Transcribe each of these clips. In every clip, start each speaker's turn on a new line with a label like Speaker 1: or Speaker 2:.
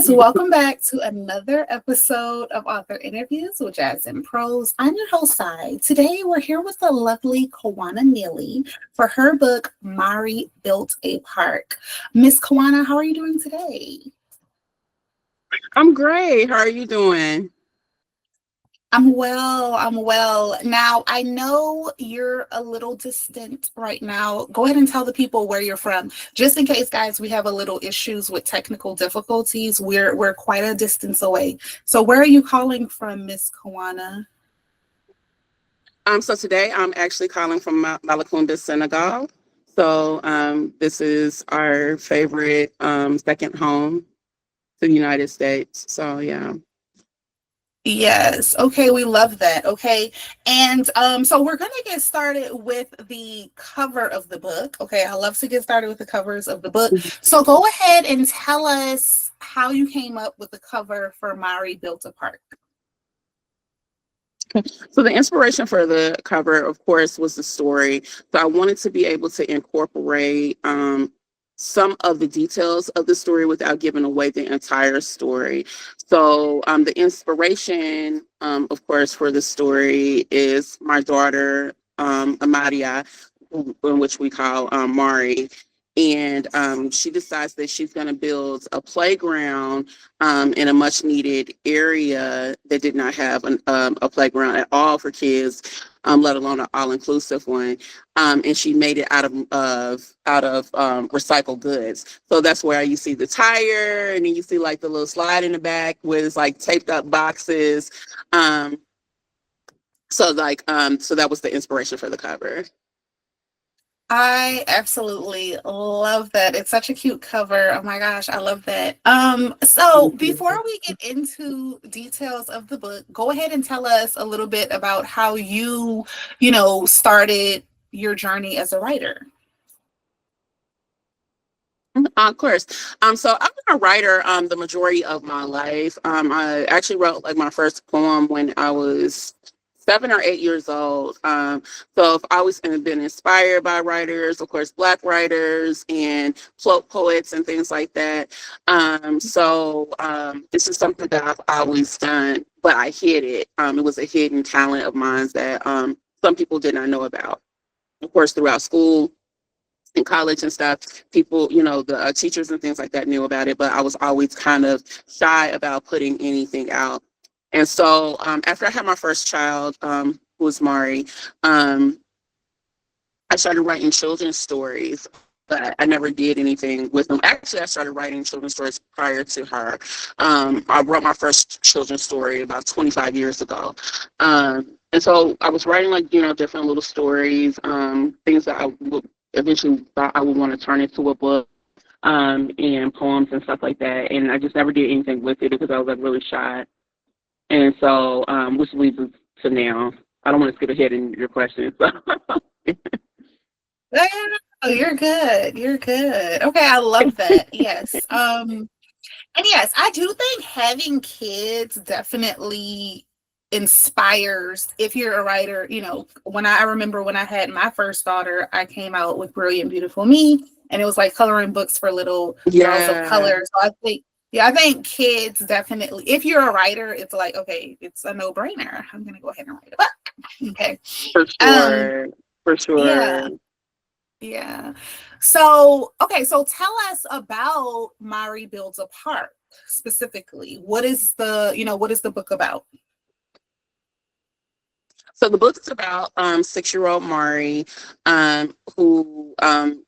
Speaker 1: guys, welcome back to another episode of Author Interviews with Jazz and Prose. I'm your host, Sai. Today, we're here with the lovely Kawonia Neely for her book, Mari Built a Park. Miss Kawonia, how are you doing today?
Speaker 2: I'm great. How are you doing?
Speaker 1: I'm well. Now, I know you're a little distant right now. Go ahead and tell the people where you're from. Just in case, guys, we have a little issues with technical difficulties. We're quite a distance away. So where are you calling from, Miss Kawonia?
Speaker 2: So today I'm actually calling from Malakunda, Senegal. So this is our favorite second home to the United States. So yeah.
Speaker 1: Yes. Okay, we love that. Okay. And so we're gonna get started with the cover of the book. Okay, I love to get started with the covers of the book. So go ahead and tell us how you came up with the cover for Mari Built a Park.
Speaker 2: So the inspiration for the cover, of course, was the story. So I wanted to be able to incorporate some of the details of the story without giving away the entire story. So the inspiration, of course, for the story is my daughter, Amadia, in which we call Mari. And she decides that she's going to build a playground in a much needed area that did not have a playground at all for kids, let alone an all-inclusive one. And she made it out of recycled goods. So that's where you see the tire, and then you see like the little slide in the back with like taped up boxes. So that was the inspiration for the cover.
Speaker 1: I absolutely love that. It's such a cute cover. Oh my gosh, I love that. So before we get into details of the book, go ahead and tell us a little bit about how you started your journey as a writer.
Speaker 2: Of course. So I've been a writer the majority of my life. I actually wrote like my first poem when I was 7 or 8 years old. So I've always been inspired by writers, of course, Black writers and folk poets and things like that. This is something that I've always done, but I hid it. It was a hidden talent of mine that some people did not know about. Of course, throughout school, in college and stuff, people, the teachers and things like that knew about it, but I was always kind of shy about putting anything out. And so after I had my first child, who was Mari, I started writing children's stories, but I never did anything with them. Actually, I started writing children's stories prior to her. I wrote my first children's story about 25 years ago. And so I was writing different little stories, things that I would eventually thought I would want to turn into a book, and poems and stuff like that. And I just never did anything with it because I was really shy. And so, which leads us to now. I don't want to skip ahead in your questions.
Speaker 1: Oh, you're good. You're good. Okay, I love that. Yes. And yes, I do think having kids definitely inspires if you're a writer. When I remember when I had my first daughter, I came out with Brilliant Beautiful Me, and it was like coloring books for little girls of color. So I think kids definitely, if you're a writer, it's like, okay, it's a no-brainer. I'm gonna go ahead and write a book. Okay.
Speaker 2: For sure. For
Speaker 1: Yeah.
Speaker 2: sure.
Speaker 1: Yeah. So, okay, so tell us about Mari Builds a Park specifically. What is the book about?
Speaker 2: So the book is about 6-year-old Mari, who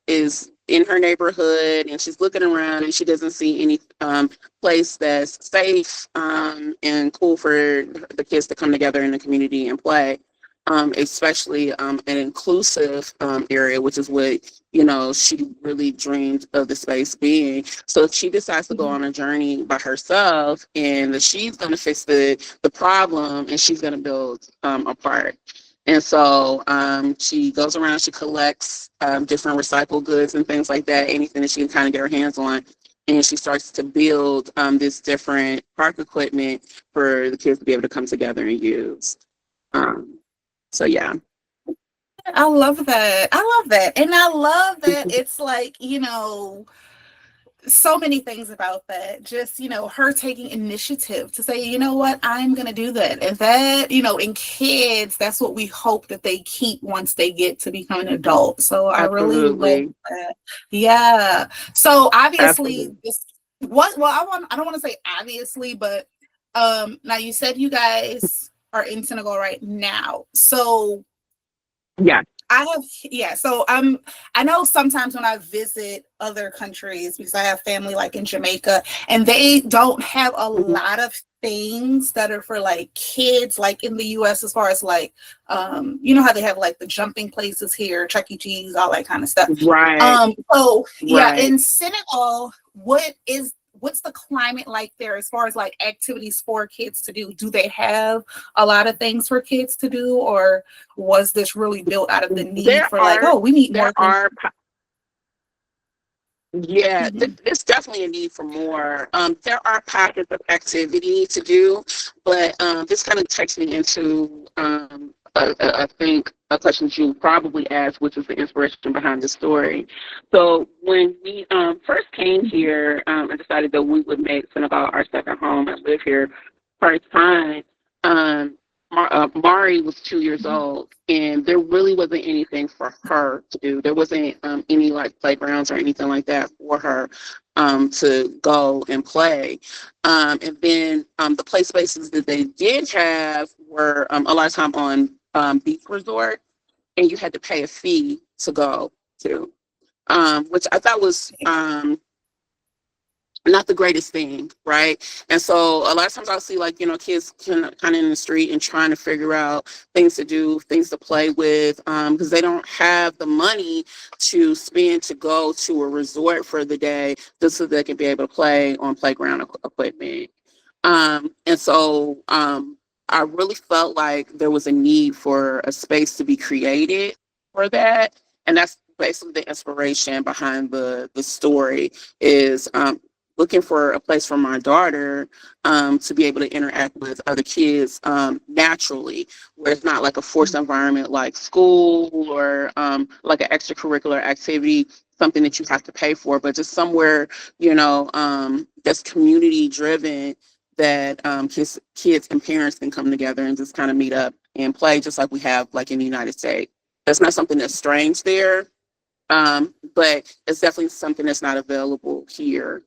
Speaker 2: is in her neighborhood, and she's looking around and she doesn't see any place that's safe and cool for the kids to come together in the community and play. Especially an inclusive area, which is what she really dreamed of the space being. So she decides to go on a journey by herself, and that she's going to fix the problem, and she's going to build a park. And so she goes around, she collects different recycled goods and things like that, anything that she can kind of get her hands on. And she starts to build this different park equipment for the kids to be able to come together and use. So yeah.
Speaker 1: I love that. I love that. And I love that it's like, so many things about that. Just, her taking initiative to say, you know what, I'm going to do that. And that, in kids, that's what we hope that they keep once they get to become an adult. So I really love
Speaker 2: Absolutely.
Speaker 1: that. Yeah. So obviously,
Speaker 2: Absolutely.
Speaker 1: I don't want to say obviously, but now you said you guys are in Senegal right now. So
Speaker 2: Yeah.
Speaker 1: I have, yeah. So I know sometimes when I visit other countries, because I have family like in Jamaica, and they don't have a
Speaker 2: Mhm.
Speaker 1: lot of things that are for like kids, like in the US, as far as like, you know how they have like the jumping places here, Chuck E. Cheese, all that kind of stuff.
Speaker 2: Right.
Speaker 1: So yeah,
Speaker 2: Right.
Speaker 1: in Senegal, what's the climate like there as far as like activities for kids to do? Do they have a lot of things for kids to do, or was this really built out of the need
Speaker 2: There
Speaker 1: for like,
Speaker 2: are
Speaker 1: oh, we need more
Speaker 2: there
Speaker 1: things?
Speaker 2: are Yeah,
Speaker 1: Mhm.
Speaker 2: there's definitely a need for more. There are pockets of activity to do, but this kind of takes me into, I think, a question you probably asked, which is the inspiration behind the story. So when we first came here and decided that we would make Senegal our second home and live here part time, um, Mari was 2 years
Speaker 1: Mhm.
Speaker 2: old, and there really wasn't anything for her to do. There wasn't any like playgrounds or anything like that for her to go and play. And then the play spaces that they did have were a lot of time on beach resort, and you had to pay a fee to go to, which I thought was not the greatest thing, right? And so a lot of times I'll see like, kids kind of in the street and trying to figure out things to do, things to play with, because they don't have the money to spend to go to a resort for the day just so they can be able to play on playground equipment. And so I really felt like there was a need for a space to be created for that. And that's basically the inspiration behind the story is looking for a place for my daughter to be able to interact with other kids naturally, where it's not like a forced environment like school or like an extracurricular activity, something that you have to pay for, but just somewhere, that's community driven that kids and parents can come together and just kind of meet up and play just like we have like in the United States. That's not something that's strange there, but it's definitely something that's not available here,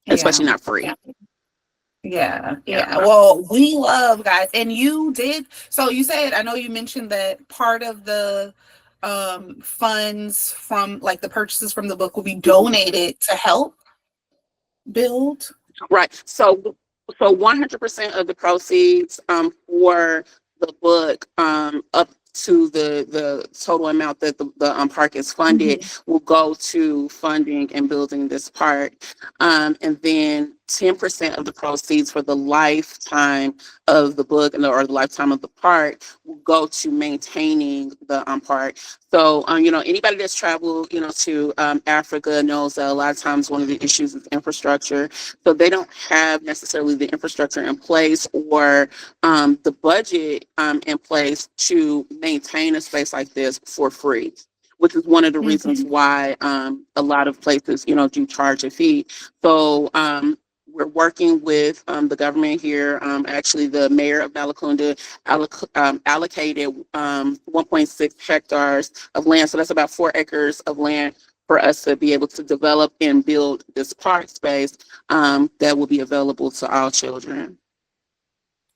Speaker 2: especially
Speaker 1: Yeah.
Speaker 2: not free.
Speaker 1: Yeah, yeah.
Speaker 2: Yeah.
Speaker 1: Well, we love guys, and you did. So you said, I know you mentioned that part of the funds from like the purchases from the book will be
Speaker 2: Mhm.
Speaker 1: donated to help build.
Speaker 2: Right. So 100% of the proceeds for the book up to the total amount that the park is funded
Speaker 1: Mhm.
Speaker 2: will go to funding and building this park. And then 10% of the proceeds for the lifetime of the book or the lifetime of the park will go to maintaining the park. So, anybody that's traveled, to Africa knows that a lot of times one of the issues is infrastructure. So they don't have necessarily the infrastructure in place or the budget in place to maintain a space like this for free, which is one of the reasons
Speaker 1: Mhm.
Speaker 2: why a lot of places, do charge a fee. So we're working with the government here. Actually, the mayor of Malakunda allocated 1.6 hectares of land. So that's about 4 acres of land for us to be able to develop and build this park space that will be available to all children.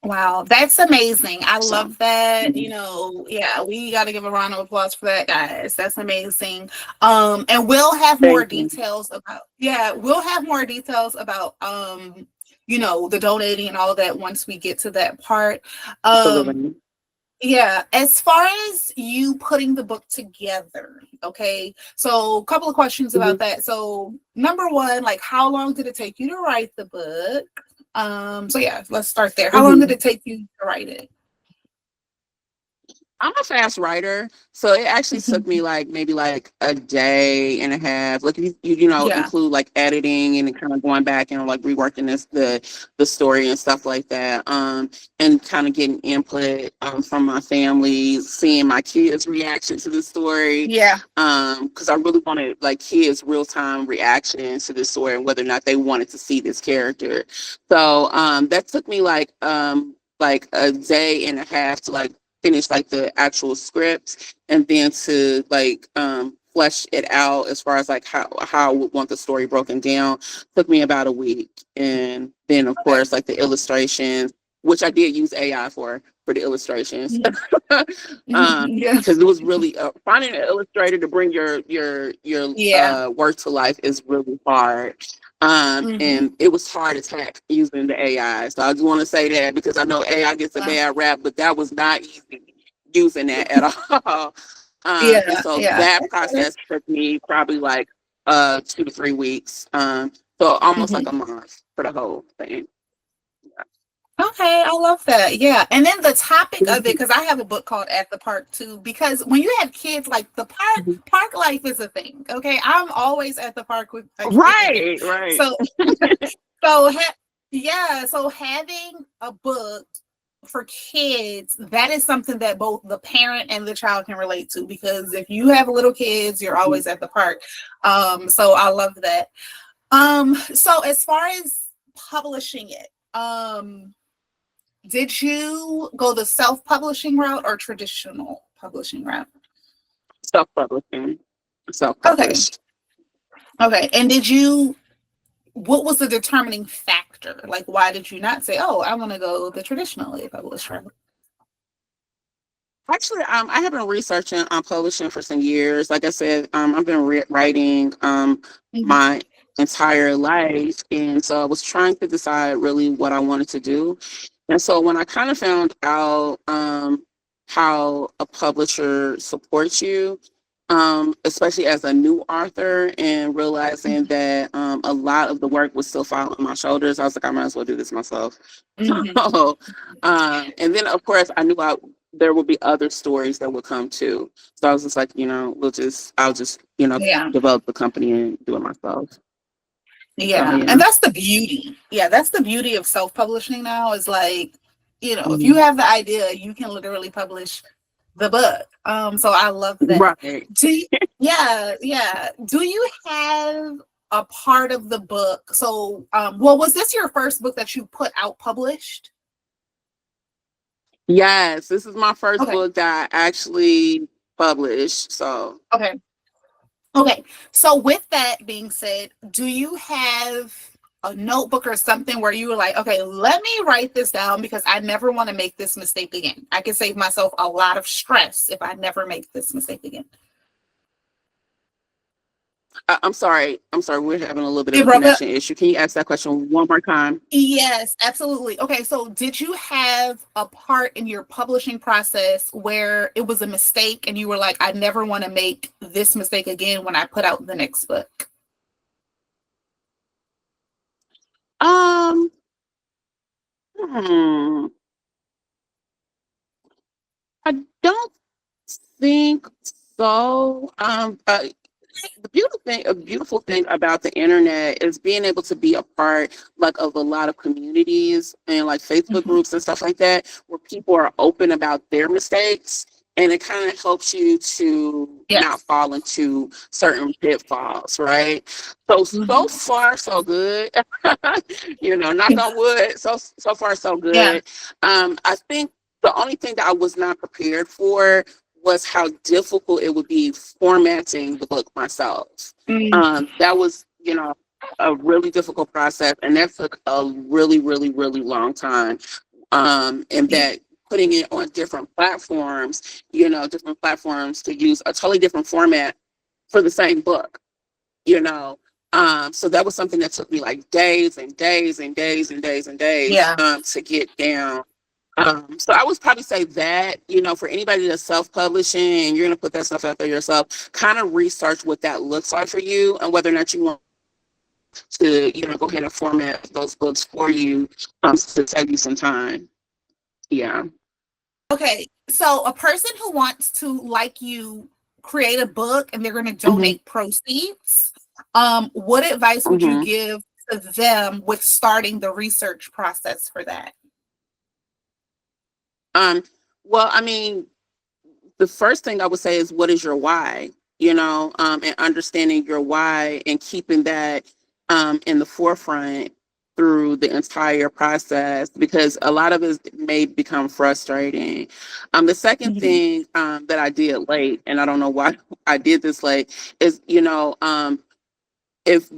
Speaker 1: Wow, that's amazing. I
Speaker 2: So,
Speaker 1: love that.
Speaker 2: mhm.
Speaker 1: Yeah, we got to give a round of applause for that, guys. That's amazing. And we'll have more
Speaker 2: Thank you.
Speaker 1: details about, yeah, we'll have more details about, the donating and all that once we get to that part. Um,
Speaker 2: Absolutely.
Speaker 1: yeah, as far as you putting the book together, okay. So, a couple of questions about
Speaker 2: Mhm.
Speaker 1: that. So, number one, like, how long did it take you to write the book? So yeah, let's start there. How long did
Speaker 2: Mhm.
Speaker 1: it take you to write it?
Speaker 2: I'm a fast writer, so it actually took me like maybe like a day and a half. Like
Speaker 1: Yeah.
Speaker 2: include like editing and kind of going back and like reworking the story and stuff like that. And kind of getting input from my family, seeing my kids' reaction to the story.
Speaker 1: Yeah.
Speaker 2: Because I really wanted like kids' real time reaction to the story and whether or not they wanted to see this character. So that took me like a day and a half to like finish like the actual script and then to like flesh it out as far as like how I would want the story broken down took me about a week. And then of
Speaker 1: Okay.
Speaker 2: course like the illustrations, which I did use AI for the illustrations.
Speaker 1: Yeah.
Speaker 2: Because it was really finding an illustrator to bring your
Speaker 1: Yeah.
Speaker 2: work to life is really hard.
Speaker 1: Hmm.
Speaker 2: And it was hard attack using the AI. So I just want to say that because I know AI gets a bad rap, but that was not easy using that at all. And
Speaker 1: Yeah.
Speaker 2: so
Speaker 1: Yeah.
Speaker 2: that process took me probably like 2 to 3 weeks. So almost like
Speaker 1: Mhm.
Speaker 2: a month for the whole thing.
Speaker 1: Okay, I love that. Yeah. And then the topic of it,
Speaker 2: Mhm.
Speaker 1: because I have a book called At the Park too, because when you have kids, like the park life is a thing. Okay. I'm always at the park with a kid.
Speaker 2: Right, right.
Speaker 1: So so yeah, so having a book for kids, that is something that both the parent and the child can relate to, because if you have little kids, you're
Speaker 2: Mhm.
Speaker 1: always at the park. So I love that. So as far as publishing it, did you go the self-publishing route or traditional publishing route?
Speaker 2: Self-publishing,
Speaker 1: Okay.
Speaker 2: self-published.
Speaker 1: Okay. And what was the determining factor? Like, why did you not say, oh, I want to go the traditionally published route?
Speaker 2: Actually, I have been researching on publishing for some years. Like I said, I've been writing
Speaker 1: Mhm.
Speaker 2: my entire life, and so I was trying to decide really what I wanted to do. And so when I kind of found out how a publisher supports you, especially as a new author, and realizing that a lot of the work was still falling on my shoulders, I was like, I might as well do this myself.
Speaker 1: Mhm.
Speaker 2: So, and then of course I knew there will be other stories that will come too. So I was just like, I'll just,
Speaker 1: Yeah.
Speaker 2: develop the company and do it myself. So
Speaker 1: Yeah. And
Speaker 2: yeah.
Speaker 1: that's the beauty. Yeah. That's the beauty of self publishing now, is like, if you
Speaker 2: Mhm.
Speaker 1: have the idea, you can literally publish the book. So I love that.
Speaker 2: Right.
Speaker 1: Yeah, yeah. Do you have a part of the book? So, well, was this your first book that you put out published?
Speaker 2: Yes, this is my first
Speaker 1: Okay.
Speaker 2: book that I actually published. So
Speaker 1: Okay. Okay. So with that being said, do you have a notebook or something where you were like, okay, let me write this down because I never want to make this mistake again. I can save myself a lot of stress if I never make this mistake again.
Speaker 2: I'm sorry. I'm sorry. We're having a little bit of
Speaker 1: It
Speaker 2: a
Speaker 1: broke up.
Speaker 2: connection issue. Can you ask that question one more time?
Speaker 1: Yes, absolutely. Okay, so did you have a part in your publishing process where it was a mistake and you were like, I never want to make this mistake again when I put out the next book?
Speaker 2: Um, hmm, I don't think so. A beautiful thing about the internet is being able to be a part like of a lot of communities and like Facebook
Speaker 1: Mhm.
Speaker 2: groups and stuff like that, where people are open about their mistakes. And it kind of helps you to not
Speaker 1: Yes.
Speaker 2: fall into certain pitfalls, right? So
Speaker 1: Mhm.
Speaker 2: far so good. Knock on wood. So far so
Speaker 1: Yeah.
Speaker 2: good. I think the only thing that I was not prepared for was how difficult it would be formatting the book myself.
Speaker 1: Mm.
Speaker 2: That was, a really difficult process, and that took a really, really, really long time. And
Speaker 1: Yeah.
Speaker 2: that putting it on different platforms to use a totally different format for the same book, you know. So that was something that took me like days and days and days and days and days
Speaker 1: Yeah.
Speaker 2: to get down. So I would probably say that, for anybody that's self-publishing and you're going to put that stuff out there yourself, kind of research what that looks like for you and whether or not you want to, go ahead and format those books for you to save you some time. Yeah.
Speaker 1: Okay, so a person who wants to, like you, create a book and they're going to
Speaker 2: Hmm.
Speaker 1: donate proceeds, what advice would you
Speaker 2: Hmm.
Speaker 1: give to them with starting the research process for that?
Speaker 2: Um, well, I mean, the first thing I would say is, what is your why? And understanding your why and keeping that in the forefront through the entire process, because a lot of it may become frustrating. The second
Speaker 1: Mhm.
Speaker 2: thing that I did late, and I don't know why I did this late, is if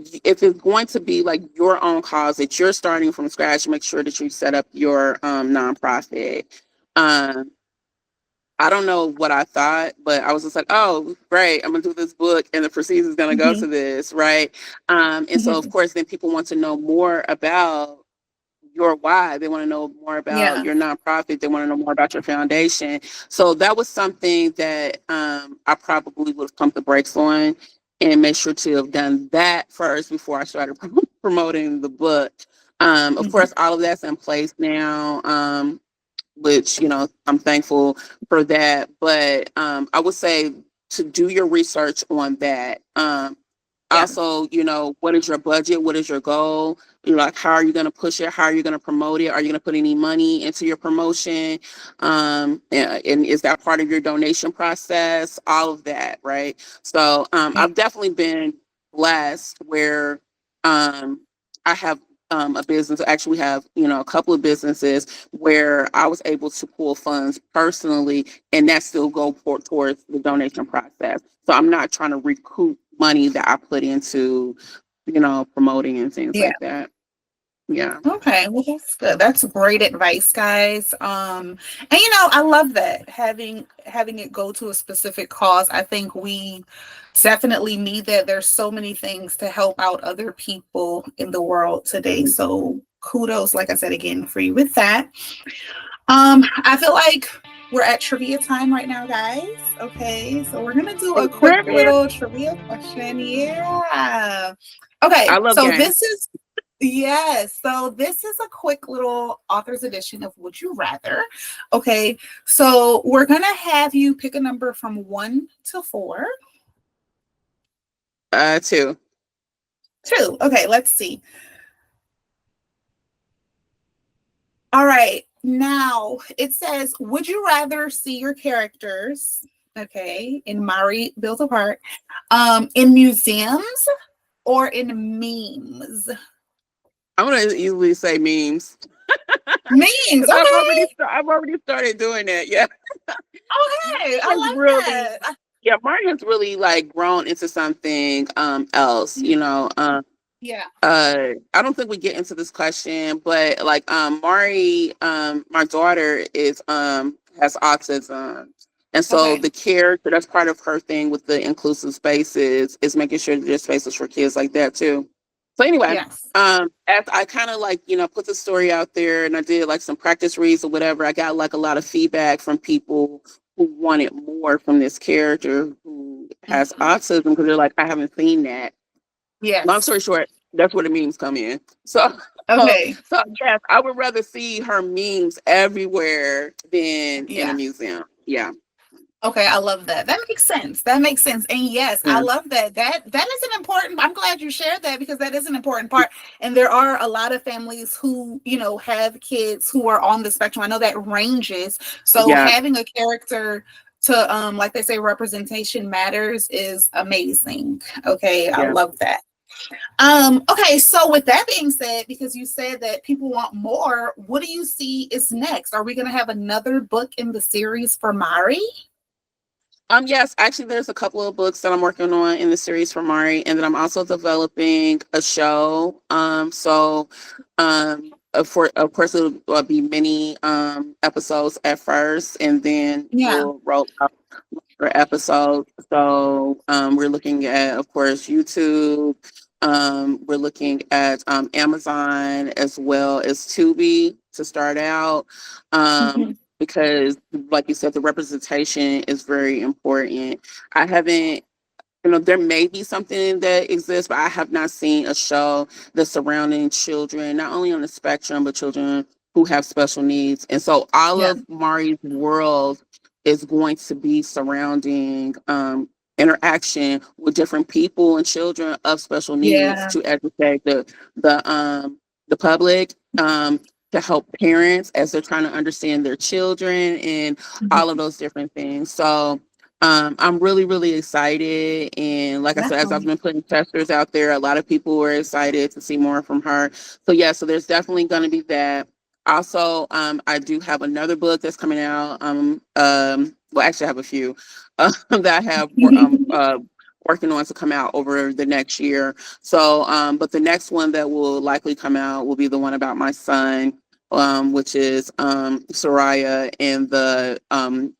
Speaker 2: it's going to be like your own cause that you're starting from scratch, make sure that you set up your nonprofit. Um, I don't know what I thought, but I was just like, oh, great, I'm gonna do this book and the proceeds is gonna go
Speaker 1: Mhm.
Speaker 2: to this, right? And so of
Speaker 1: Mhm.
Speaker 2: course then people want to know more about your why. They want to know more about
Speaker 1: Yeah.
Speaker 2: your nonprofit. They want to know more about your foundation. So that was something that I probably would have pumped the brakes on and made sure to have done that first before I started promoting the book. Of
Speaker 1: Mhm.
Speaker 2: course, all of that's in place now. Which I'm thankful for that. But I would say to do your research on that.
Speaker 1: Yeah.
Speaker 2: Also, what is your budget? What is your goal? Like, how are you going to push it? How are you going to promote it? Are you going to put any money into your promotion? And is that part of your donation process? All of that, right? So
Speaker 1: Yeah.
Speaker 2: I've definitely been blessed where I have a business. Actually, we have a couple of businesses where I was able to pull funds personally, and that still go towards the donation process. So I'm not trying to recoup money that I put into, promoting and things
Speaker 1: Yeah.
Speaker 2: like that. Yeah.
Speaker 1: Okay, well that's good. That's great advice, guys. And I love that having it go to a specific cause. I think we definitely need that. There's so many things to help out other people in the world today. So kudos, like I said again, for you with that. I feel like we're at trivia time right now, guys. Okay, so we're gonna do a quick
Speaker 2: Trivia.
Speaker 1: little trivia question. Yeah. Okay,
Speaker 2: I love
Speaker 1: so
Speaker 2: games.
Speaker 1: this is yes. So this is a quick little author's edition of Would You Rather. Okay. So we're going to have you pick a number from 1 to 4.
Speaker 2: Two.
Speaker 1: 2. Okay. Let's see. All right. Now it says, would you rather see your characters, okay, in Mari Built Apart, in museums or in memes?
Speaker 2: I'm gonna easily say memes
Speaker 1: Memes.
Speaker 2: because
Speaker 1: Okay.
Speaker 2: I've already started doing that. Yeah.
Speaker 1: Okay. I
Speaker 2: Martin's
Speaker 1: like
Speaker 2: really
Speaker 1: that.
Speaker 2: yeah, Martin's really like grown into something else,
Speaker 1: Yeah.
Speaker 2: I don't think we get into this question, but like Mari, my daughter is has autism. And so
Speaker 1: Okay.
Speaker 2: the character, that's part of her thing with the inclusive spaces, is making sure that there's spaces for kids like that too. So anyway,
Speaker 1: Yes.
Speaker 2: as I kind of like, put the story out there and I did like some practice reads or whatever, I got like a lot of feedback from people who wanted more from this character who has
Speaker 1: Mhm.
Speaker 2: autism because they're like, I haven't seen that. Long story
Speaker 1: Yes.
Speaker 2: short, that's where the memes come in. So,
Speaker 1: Okay.
Speaker 2: so yes, I would rather see her memes everywhere than in a
Speaker 1: Yeah.
Speaker 2: museum. Yeah,
Speaker 1: Okay, I love that. That makes sense. That makes sense. And yes, I
Speaker 2: yeah,
Speaker 1: love that. That is an important. I'm glad you shared that because that is an important part. And there are a lot of families who, have kids who are on the spectrum. I know that ranges. So
Speaker 2: yeah,
Speaker 1: having a character to like they say representation matters is amazing. Okay, I
Speaker 2: yeah.
Speaker 1: love that. Okay, so with that being said, because you said that people want more, what do you see is next? Are we going to have another book in the series for Mari?
Speaker 2: Yes, actually, there's a couple of books that I'm working on in the series for Mari, and then I'm also developing a show. Of course, it'll be many episodes at first, and then
Speaker 1: Yeah.
Speaker 2: we'll roll out longer episodes. So we're looking at, of course, YouTube. We're looking at Amazon as well as Tubi to start out.
Speaker 1: Mhm.
Speaker 2: Because, like you said, the representation is very important. I haven't, there may be something that exists, but I have not seen a show that's surrounding children, not only on the spectrum, but children who have special needs. And so all
Speaker 1: Yeah.
Speaker 2: of Mari's world is going to be surrounding interaction with different people and children of special needs
Speaker 1: Yeah.
Speaker 2: to educate the public, to help parents as they're trying to understand their children and all of
Speaker 1: Mhm.
Speaker 2: those different things. So I'm really, really excited. And like I said, as I've
Speaker 1: Wow.
Speaker 2: been putting testers out there, a lot of people were excited to see more from her. So yeah, so there's definitely going to be that. Also, I do have another book that's coming out. Well, actually, I have a few that I have working on to come out over the next year. So, but the next one that will likely come out will be the one about my son, which is Soraya and the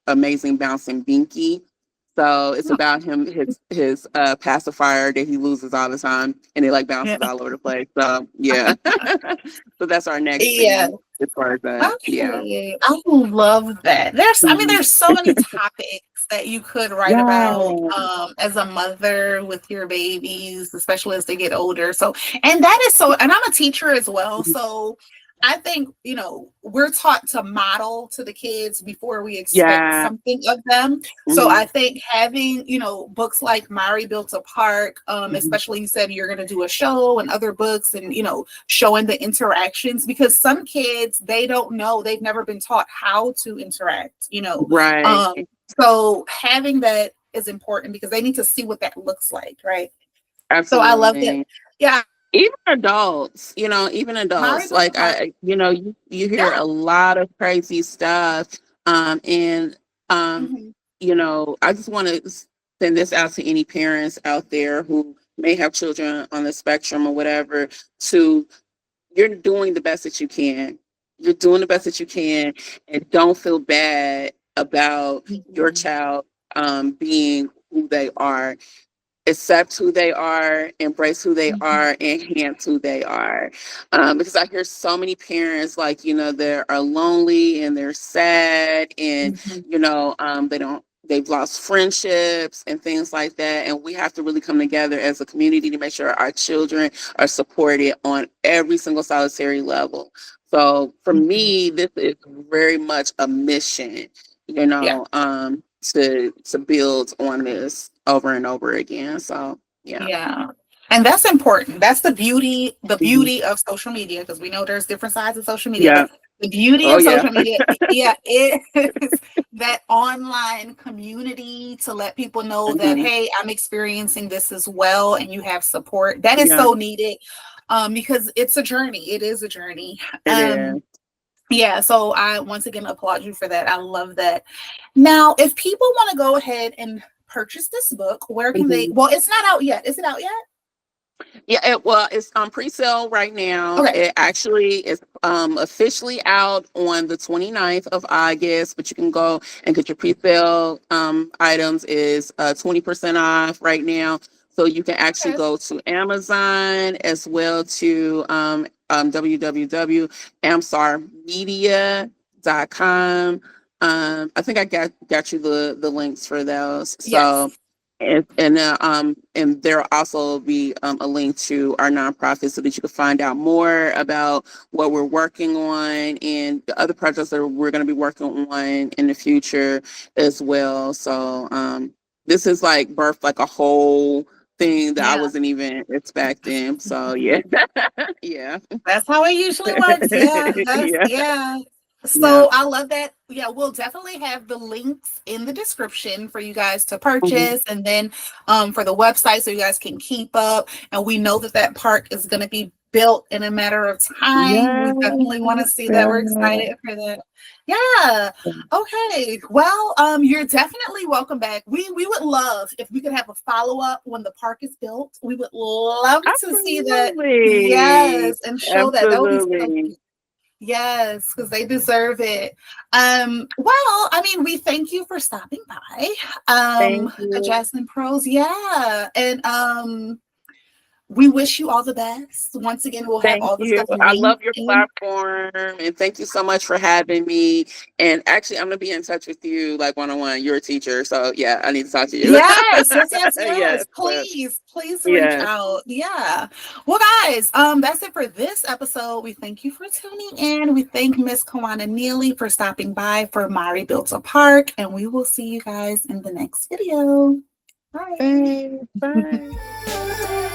Speaker 2: amazing bouncing Binky. So it's about him, his pacifier that he loses all the time, and it like
Speaker 1: Yeah.
Speaker 2: bounces all over the place. So yeah, so that's our next
Speaker 1: Yeah.
Speaker 2: thing as far as that. Yeah.
Speaker 1: Okay. I love that. I mean,
Speaker 2: Mhm.
Speaker 1: there's so many topics that you could write about
Speaker 2: Yeah.
Speaker 1: as a mother with your babies, especially as they get older. So, and that is so, and I'm a teacher as well.
Speaker 2: Mhm.
Speaker 1: So I think, we're taught to model to the kids before we expect
Speaker 2: Yeah.
Speaker 1: something of them. So
Speaker 2: Mhm.
Speaker 1: I think having, books like Mari Built a Park,
Speaker 2: Mhm.
Speaker 1: especially you said you're going to do a show and other books and, showing the interactions, because some kids, they don't know, they've never been taught how to interact.
Speaker 2: Right.
Speaker 1: um so having that is important because they need to see what that looks like, right? So I love that.
Speaker 2: Absolutely.
Speaker 1: Yeah.
Speaker 2: Even adults, even
Speaker 1: Mari
Speaker 2: adults,
Speaker 1: Built a
Speaker 2: like
Speaker 1: Park.
Speaker 2: you hear
Speaker 1: Yeah.
Speaker 2: a lot of crazy stuff. And um,
Speaker 1: Hmm.
Speaker 2: I just want to send this out to any parents out there who may have children on the spectrum or whatever, to you're doing the best that you can. You're doing the best that you can, and don't feel bad about your
Speaker 1: Hmm.
Speaker 2: child being who they are. Accept who they are, embrace who they
Speaker 1: Hmm.
Speaker 2: are, enhance who they are. Because I hear so many parents, like, they are lonely and they're sad, and,
Speaker 1: Hmm.
Speaker 2: they've lost friendships and things like that. And we have to really come together as a community to make sure our children are supported on every single solitary level. So for
Speaker 1: Hmm.
Speaker 2: me, this is very much a mission,
Speaker 1: Yeah.
Speaker 2: to build on this over and over again. So yeah.
Speaker 1: Yeah. And that's important. That's the
Speaker 2: Mhm.
Speaker 1: beauty of social media, because we know there's different sides of social media,
Speaker 2: Yeah.
Speaker 1: but the beauty
Speaker 2: Oh
Speaker 1: of
Speaker 2: yeah.
Speaker 1: social media, yeah, is that online community to let people know that,
Speaker 2: Mhm.
Speaker 1: hey, I'm experiencing this as well, and you have support. That is
Speaker 2: Yeah.
Speaker 1: so needed, because it's a journey. It is a journey.
Speaker 2: It is.
Speaker 1: Yeah, so I once again applaud you for that. I love that. Now, if people want to go ahead and purchase this book, where can they?
Speaker 2: Mhm.
Speaker 1: Well, it's not out yet. Is it out yet?
Speaker 2: Yeah, well, it's on pre-sale right now.
Speaker 1: Okay.
Speaker 2: It actually is officially out on the 29th of August, but you can go and get your pre-sale items is 20% off right now. So you can actually
Speaker 1: Okay.
Speaker 2: go to Amazon as well to www.amsarmedia.com. I think I got you the links for those. So
Speaker 1: Yes.
Speaker 2: and there'll also be a link to our nonprofit so that you can find out more about what we're working on and the other projects that we're going to be working on in the future as well. So this is like birthed like a whole thing that I
Speaker 1: Yeah.
Speaker 2: wasn't even expecting. So yeah, yeah,
Speaker 1: That's how it usually works. Yeah. That's
Speaker 2: yeah,
Speaker 1: yeah.
Speaker 2: yeah.
Speaker 1: So I love that. Yeah, we'll definitely have the links in the description for you guys to
Speaker 2: Mhm.
Speaker 1: purchase, and then for the website so you guys can keep up. And we know that that park is going to be built in a matter of time. We definitely want to see that. We're excited for that. Yeah. Okay. Well, you're definitely welcome back. We would love if we could have a follow-up when the park is built. We would love to see that.
Speaker 2: Absolutely,
Speaker 1: Yes, and show that. That would be so
Speaker 2: absolutely.
Speaker 1: cute. Yes, because they deserve it. Well, I mean, we thank you for stopping by.
Speaker 2: Thank you.
Speaker 1: Jazz and Prose, yeah. And we wish you all the best. Once again, we'll have
Speaker 2: Thank
Speaker 1: all the
Speaker 2: you.
Speaker 1: stuff
Speaker 2: I
Speaker 1: linked
Speaker 2: love your
Speaker 1: in.
Speaker 2: platform, and thank you so much for having me. And actually, I'm gonna be in touch with you like one-on-one. You're a teacher, so yeah, I need to talk to you.
Speaker 1: Yes.
Speaker 2: Yes,
Speaker 1: Please reach
Speaker 2: yes.
Speaker 1: out. Yeah. Well, guys, that's it for this episode. We thank you for tuning in. We thank Miss Kawonia Neely for stopping by for Mari Built a Park, and we will see you guys in the next video. Bye.
Speaker 2: Thanks. Bye.